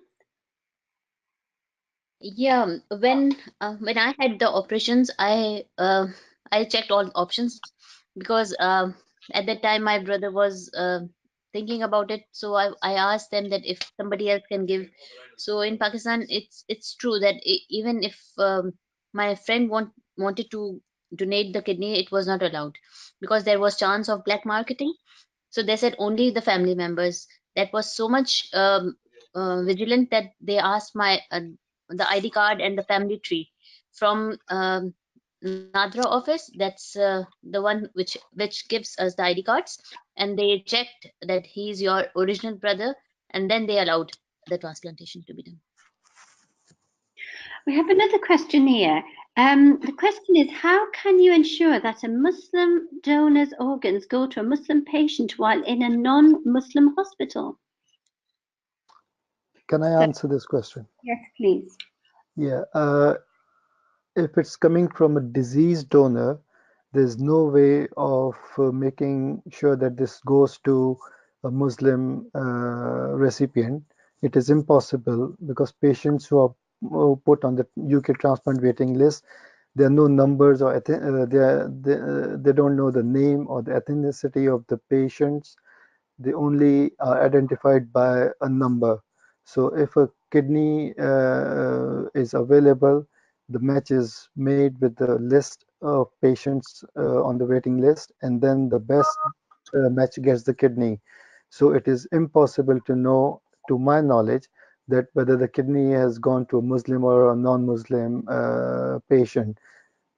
Yeah, when I had the operations, I checked all options because at that time my brother was thinking about it. So I asked them that if somebody else can give. So in Pakistan, it's true that even if my friend wanted to donate the kidney, it was not allowed because there was chance of black marketing. So they said only the family members. That was so much vigilant that they asked my the ID card and the family tree. from Nadra office. That's the one which gives us the ID cards, and they checked that he's your original brother, and then they allowed the transplantation to be done. We have another question here. The question is, how can you ensure that a Muslim donor's organs go to a Muslim patient while in a non-Muslim hospital? Can I answer this question? Yes, please. Yeah, if it's coming from a deceased donor, there's no way of making sure that this goes to a Muslim recipient. It is impossible because patients who are put on the UK transplant waiting list, there are no numbers or they don't know the name or the ethnicity of the patients. They only are identified by a number. So if a kidney is available, the match is made with the list of patients on the waiting list, and then the best match gets the kidney. So it is impossible to know, to my knowledge, that whether the kidney has gone to a Muslim or a non-Muslim patient.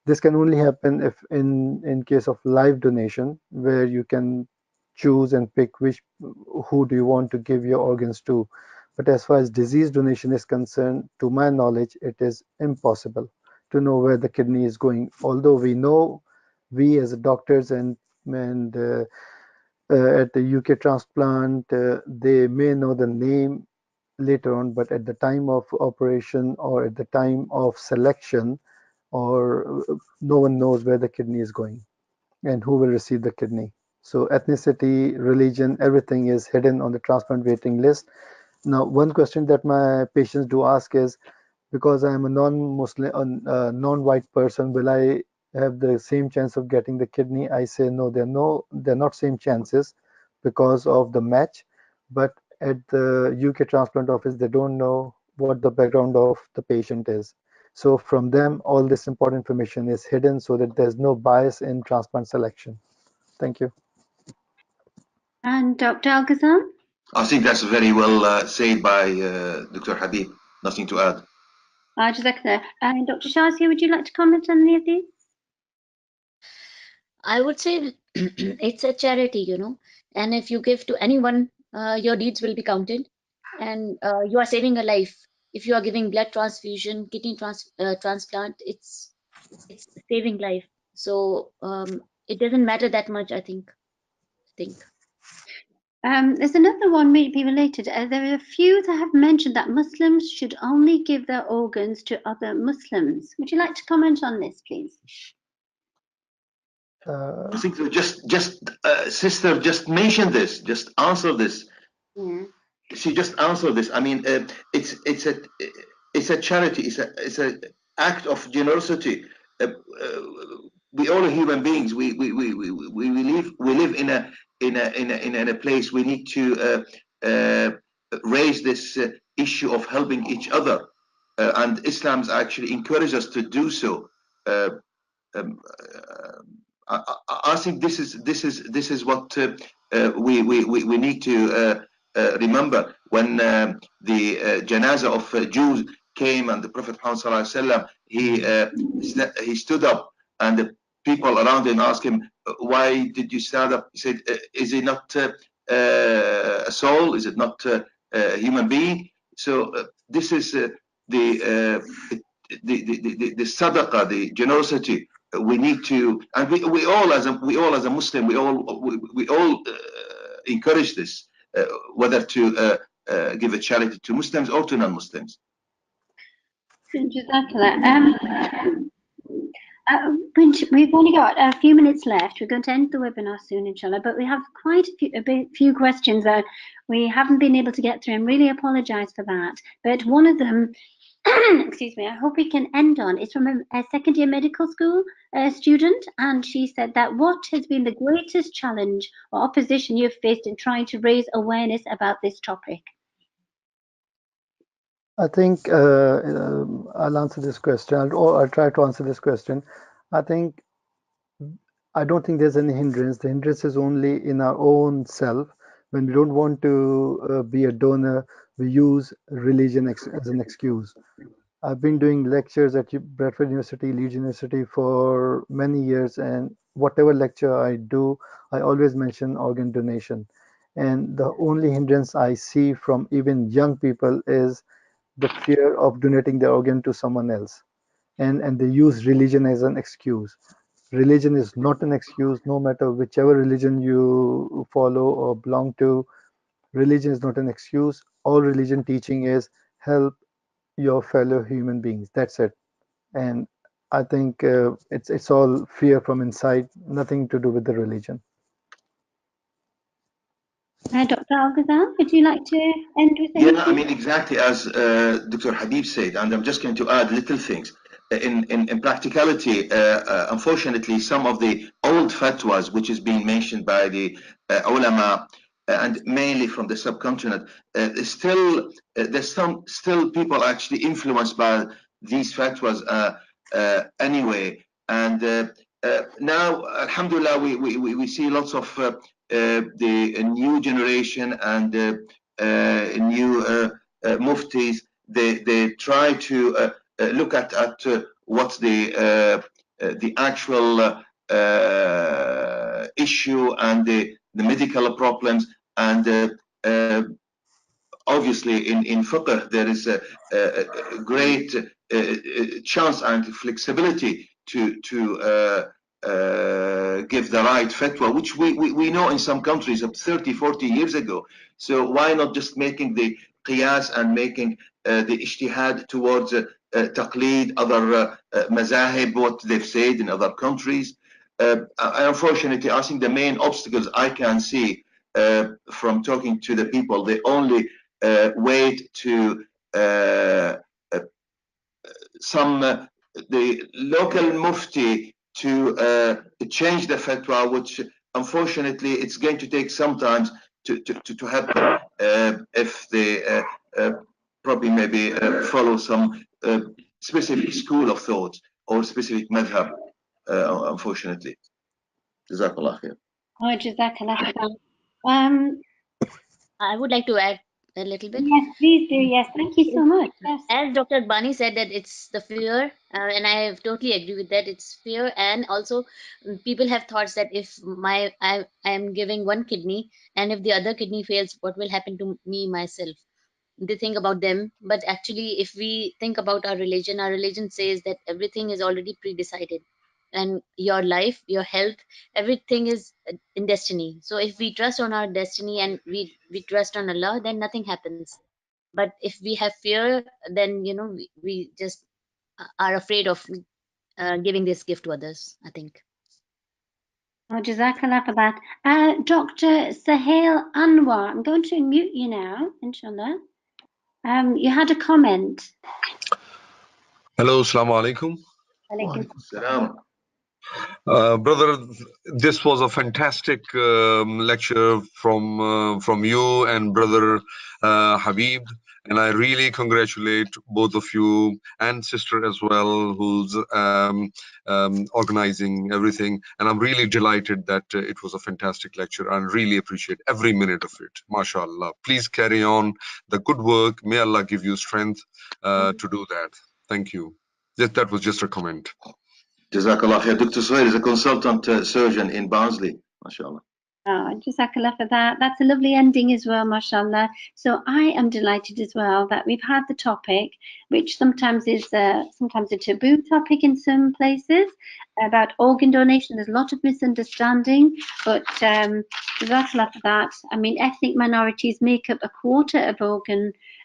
This can only happen if in case of live donation, where you can choose and pick who do you want to give your organs to. But as far as disease donation is concerned, to my knowledge, it is impossible to know where the kidney is going. Although we know, we as doctors and at the UK transplant, they may know the name later on, but at the time of operation or at the time of selection, or no one knows where the kidney is going and who will receive the kidney. So ethnicity, religion, everything is hidden on the transplant waiting list. Now, one question that my patients do ask is, because I am a non-Muslim, non-white person, will I have the same chance of getting the kidney? I say no, they're not same chances because of the match. But at the UK transplant office, they don't know what the background of the patient is. So from them, all this important information is hidden so that there's no bias in transplant selection. Thank you. And Dr. Al-Ghazal? I think that's very well said by Dr. Habib. Nothing to add. Jazakallah. And Dr. Shazia, would you like to comment on any of these? I would say it's a charity, you know, and if you give to anyone, your deeds will be counted, and you are saving a life. If you are giving blood transfusion, kidney transplant, it's saving life. So it doesn't matter that much, I think. There's another one maybe related. There are a few that have mentioned that Muslims should only give their organs to other Muslims. Would you like to comment on this, please? I think sister just mentioned this, just answer this. Yeah. She just answered this. I mean, it's a charity. It's a act of generosity. We all are human beings. We live in a place. We need to raise this issue of helping each other, and Islam's actually encourages us to do so. I think this is what we need to remember when the janazah of Jews came and the Prophet Muhammad ﷺ, he stood up and the people around him asked him, why did you stand up? He said, is it not a soul? Is it not a human being? So this is the sadaqah, the generosity. We need to, and we all as a Muslim, we all encourage this, whether to give a charity to Muslims or to non-Muslims. We've only got a few minutes left. We're going to end the webinar soon, inshallah, but we have quite a few questions that we haven't been able to get through. I really apologize for that. But one of them, excuse me, I hope we can end on, is from a second year medical school student, and she said that what has been the greatest challenge or opposition you've faced in trying to raise awareness about this topic? I think I'll answer this question, or I'll try to answer this question. I don't think there's any hindrance. The hindrance is only in our own self. When we don't want to be a donor, we use religion as an excuse. I've been doing lectures at Bradford University, Leeds University for many years, and whatever lecture I do, I always mention organ donation. And the only hindrance I see from even young people is the fear of donating their organ to someone else. And they use religion as an excuse. Religion is not an excuse, no matter whichever religion you follow or belong to. Religion is not an excuse. All religion teaching is help your fellow human beings. That's it. And I think it's all fear from inside, nothing to do with the religion. Dr. Al-Ghazal, would you like to end with Yeah, anything? I mean, exactly as Dr. Habib said, and I'm just going to add little things. In practicality, unfortunately, some of the old fatwas, which is being mentioned by the ulama, and mainly from the subcontinent, there's some still people actually influenced by these fatwas anyway. And now, alhamdulillah, we see lots of the new generation and new muftis. They try to look at what's the actual issue and the medical problems, and obviously in fiqh there is a great chance and flexibility to give the right fatwa, which we know in some countries of 30-40 years ago. So why not just making the qiyas and making the ijtihad towards taqleed, other mazahib, what they've said in other countries. Unfortunately, I think the main obstacles I can see from talking to the people, they only wait to the local mufti to change the fatwa, which unfortunately it's going to take some time to happen if they probably maybe follow some specific school of thought or specific madhab, unfortunately. Jazakallah khair. Oh, Jazakallah khair. I would like to add a little bit. Yes, please do. Yes, thank you so much. Yes. As Dr. Akbani said, that it's the fear, and I totally agree with that. It's fear, and also people have thoughts that if I am giving one kidney, and if the other kidney fails, what will happen to me myself? They think about them, but actually, if we think about our religion says that everything is already pre-decided, and your life, your health, everything is in destiny. So if we trust on our destiny and we trust on Allah, then nothing happens. But if we have fear, then we just are afraid of giving this gift to others, I think. Oh, Jazakallah for that. Dr. Sahil Anwar, I'm going to unmute you now, inshallah. You had a comment. Hello, Assalamu alaikum. Salam. Brother, this was a fantastic lecture from you and Brother Habib, and I really congratulate both of you and sister as well, who's organizing everything. And I'm really delighted that it was a fantastic lecture. I really appreciate every minute of it. MashaAllah. Please carry on the good work. May Allah give you strength to do that. Thank you. That was just a comment. Jazakallah khair. Dr. Suhail is a consultant surgeon in Barnsley, mashallah. Oh, Jazakallah for that. That's a lovely ending as well, mashallah. So I am delighted as well that we've had the topic, which sometimes is sometimes a taboo topic in some places, about organ donation. There's a lot of misunderstanding, but Jazakallah for that. I mean, ethnic minorities make up a quarter of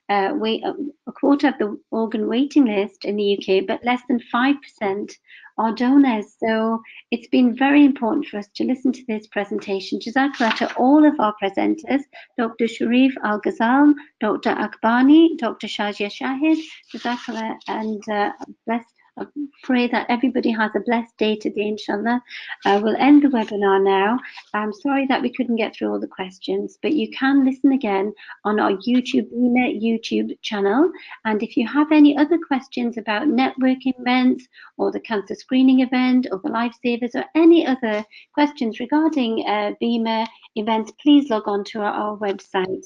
a quarter of the organ waiting list in the UK, but less than 5% are donors. So it's been very important for us to listen to this presentation. Jazakallah to all of our presenters, Dr. Sharif Al-Ghazal, Dr. Akbani, Dr. Shajia Shahid, Jazakallah, and I pray that everybody has a blessed day today, inshallah. We'll end the webinar now. I'm sorry that we couldn't get through all the questions, but you can listen again on our BIMA YouTube channel. And if you have any other questions about networking events or the cancer screening event or the lifesavers or any other questions regarding BIMA events, please log on to our website.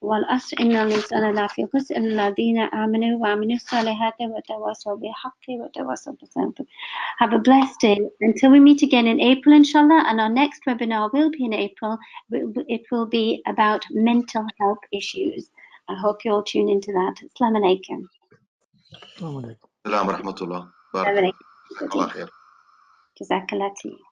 والعصر إن الإنسان لفي خسر إلا الذين آمنوا وعملوا الصالحات وتواصوا بالحق وتواصوا بالصبر. Have a blessed day until we meet again in April, inshallah, and our next webinar will be in April. It will be about mental health issues. I hope you all tune into that. Assalamu alaikum. Assalamu alaikum. السلام ورحمة الله. بارك الله فيك. جزاك الله خير. Jazakallah.